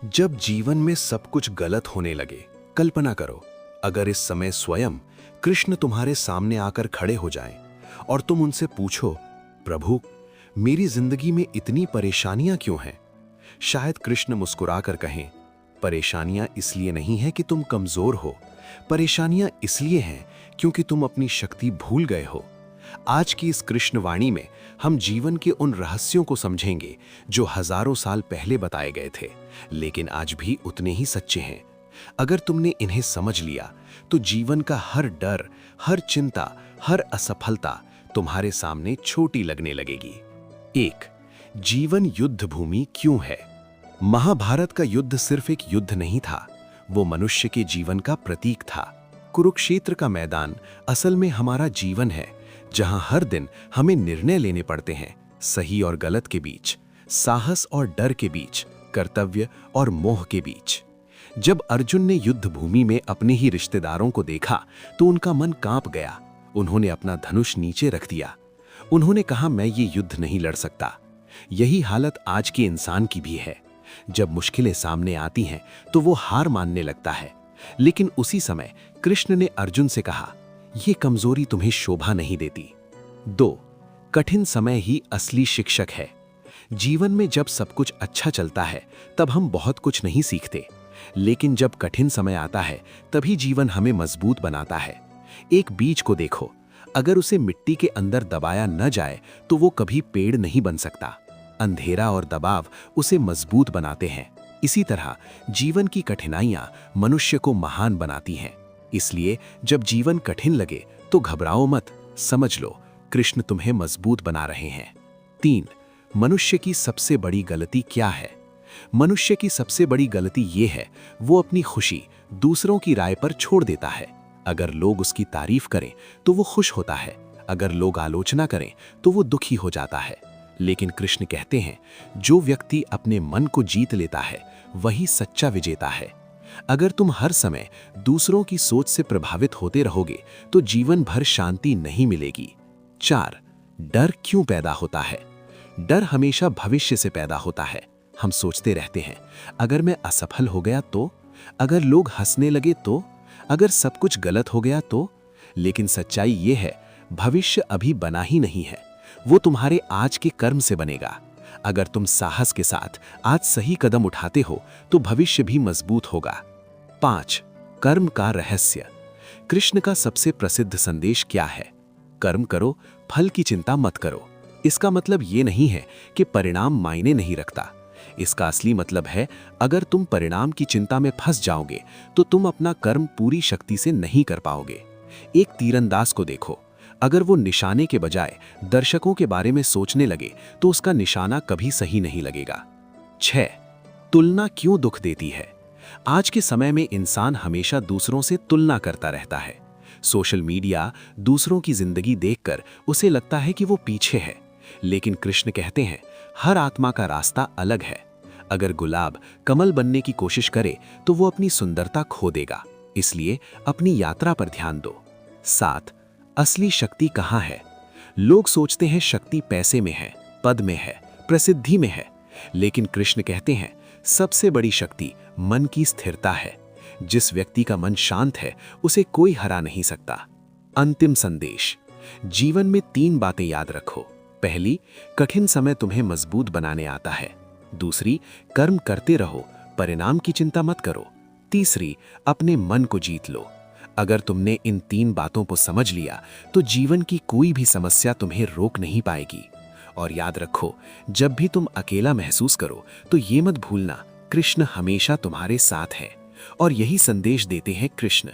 जब जीवन में सब कुछ गलत होने लगे, कल्पना करो अगर इस समय स्वयं कृष्ण तुम्हारे सामने आकर खड़े हो जाएं और तुम उनसे पूछो, प्रभु मेरी जिंदगी में इतनी परेशानियां क्यों हैं? शायद कृष्ण मुस्कुराकर कहें, परेशानियां इसलिए नहीं है कि तुम कमजोर हो, परेशानियां इसलिए हैं क्योंकि तुम अपनी शक्ति भूल गए हो। आज की इस कृष्ण वाणी में हम जीवन के उन रहस्यों को समझेंगे जो हजारों साल पहले बताए गए थे, लेकिन आज भी उतने ही सच्चे हैं। अगर तुमने इन्हें समझ लिया तो जीवन का हर डर, हर चिंता, हर असफलता तुम्हारे सामने छोटी लगने लगेगी। 1. जीवन युद्ध भूमि क्यों है? महाभारत का युद्ध सिर्फ एक युद्ध नहीं था, वो मनुष्य के जीवन का प्रतीक था। कुरुक्षेत्र का मैदान असल में हमारा जीवन है, जहां हर दिन हमें निर्णय लेने पड़ते हैं, सही और गलत के बीच, साहस और डर के बीच, कर्तव्य और मोह के बीच। जब अर्जुन ने युद्ध भूमि में अपने ही रिश्तेदारों को देखा तो उनका मन कांप गया। उन्होंने अपना धनुष नीचे रख दिया। उन्होंने कहा, मैं ये युद्ध नहीं लड़ सकता। यही हालत आज के इंसान की भी है। जब मुश्किलें सामने आती हैं तो वो हार मानने लगता है, लेकिन उसी समय कृष्ण ने अर्जुन से कहा, ये कमजोरी तुम्हें शोभा नहीं देती। 2. कठिन समय ही असली शिक्षक है। जीवन में जब सब कुछ अच्छा चलता है तब हम बहुत कुछ नहीं सीखते, लेकिन जब कठिन समय आता है तभी जीवन हमें मजबूत बनाता है। एक बीज को देखो, अगर उसे मिट्टी के अंदर दबाया न जाए तो वो कभी पेड़ नहीं बन सकता। अंधेरा और दबाव उसे मजबूत बनाते हैं। इसी तरह जीवन की कठिनाइयां मनुष्य को महान बनाती हैं। इसलिए जब जीवन कठिन लगे तो घबराओ मत, समझ लो कृष्ण तुम्हें मजबूत बना रहे हैं। 3. मनुष्य की सबसे बड़ी गलती क्या है? मनुष्य की सबसे बड़ी गलती ये है, वो अपनी खुशी दूसरों की राय पर छोड़ देता है। अगर लोग उसकी तारीफ करें तो वो खुश होता है, अगर लोग आलोचना करें तो वो दुखी हो जाता है। लेकिन कृष्ण कहते हैं, जो व्यक्ति अपने मन को जीत लेता है वही सच्चा विजेता है। अगर तुम हर समय दूसरों की सोच से प्रभावित होते रहोगे तो जीवन भर शांति नहीं मिलेगी। 4. डर क्यों पैदा होता है? डर हमेशा भविष्य से पैदा होता है। हम सोचते रहते हैं, अगर मैं असफल हो गया तो, अगर लोग हंसने लगे तो, अगर सब कुछ गलत हो गया तो। लेकिन सच्चाई ये है, भविष्य अभी बना ही नहीं है, वो तुम्हारे आज के कर्म से बनेगा। अगर तुम साहस के साथ आज सही कदम उठाते हो तो भविष्य भी मजबूत होगा। 5. कर्म का रहस्य। कृष्ण का सबसे प्रसिद्ध संदेश क्या है? कर्म करो, फल की चिंता मत करो। इसका मतलब ये नहीं है कि परिणाम मायने नहीं रखता। इसका असली मतलब है, अगर तुम परिणाम की चिंता में फंस जाओगे तो तुम अपना कर्म पूरी शक्ति से नहीं कर पाओगे। एक तीरंदाज को देखो, अगर वो निशाने के बजाय दर्शकों के बारे में सोचने लगे तो उसका निशाना कभी सही नहीं लगेगा। 6. तुलना क्यों दुख देती है? आज के समय में इंसान हमेशा दूसरों से तुलना करता रहता है। सोशल मीडिया दूसरों की जिंदगी देखकर उसे लगता है कि वो पीछे है, लेकिन कृष्ण कहते हैं, हर आत्मा का रास्ता अलग है। अगर गुलाब कमल बनने की कोशिश करे तो वो अपनी सुंदरता खो देगा, इसलिए अपनी यात्रा पर ध्यान दो। 7. असली शक्ति कहाँ है? लोग सोचते हैं शक्ति पैसे में है, पद में है, प्रसिद्धि में है, लेकिन कृष्ण कहते हैं सबसे बड़ी शक्ति मन की स्थिरता है। जिस व्यक्ति का मन शांत है उसे कोई हरा नहीं सकता। अंतिम संदेश, जीवन में 3 बातें याद रखो। पहली, कठिन समय तुम्हें मजबूत बनाने आता है। दूसरी, कर्म करते रहो, परिणाम की चिंता मत करो। तीसरी, अपने मन को जीत लो। अगर तुमने इन 3 बातों को समझ लिया तो जीवन की कोई भी समस्या तुम्हें रोक नहीं पाएगी। और याद रखो, जब भी तुम अकेला महसूस करो तो ये मत भूलना, कृष्ण हमेशा तुम्हारे साथ है। और यही संदेश देते हैं कृष्ण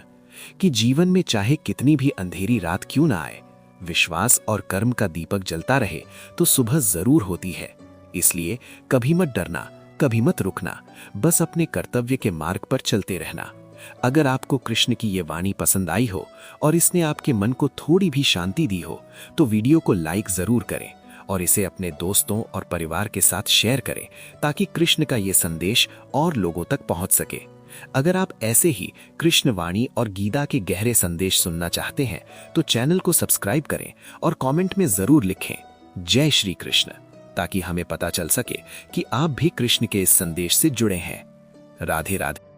कि जीवन में चाहे कितनी भी अंधेरी रात क्यों ना आए, विश्वास और कर्म का दीपक जलता रहे तो सुबह जरूर होती है। इसलिए कभी मत डरना, कभी मत रुकना, बस अपने कर्तव्य के मार्ग पर चलते रहना। अगर आपको कृष्ण की ये वाणी पसंद आई हो और इसने आपके मन को थोड़ी भी शांति दी हो तो वीडियो को लाइक जरूर करें और इसे अपने दोस्तों और परिवार के साथ शेयर करें, ताकि कृष्ण का ये संदेश और लोगों तक पहुंच सके। अगर आप ऐसे ही कृष्ण वाणी और गीता के गहरे संदेश सुनना चाहते हैं तो चैनल को सब्सक्राइब करें और कमेंट में जरूर लिखें, जय श्री कृष्ण, ताकि हमें पता चल सके कि आप भी कृष्ण के इस संदेश से जुड़े हैं। राधे राधे।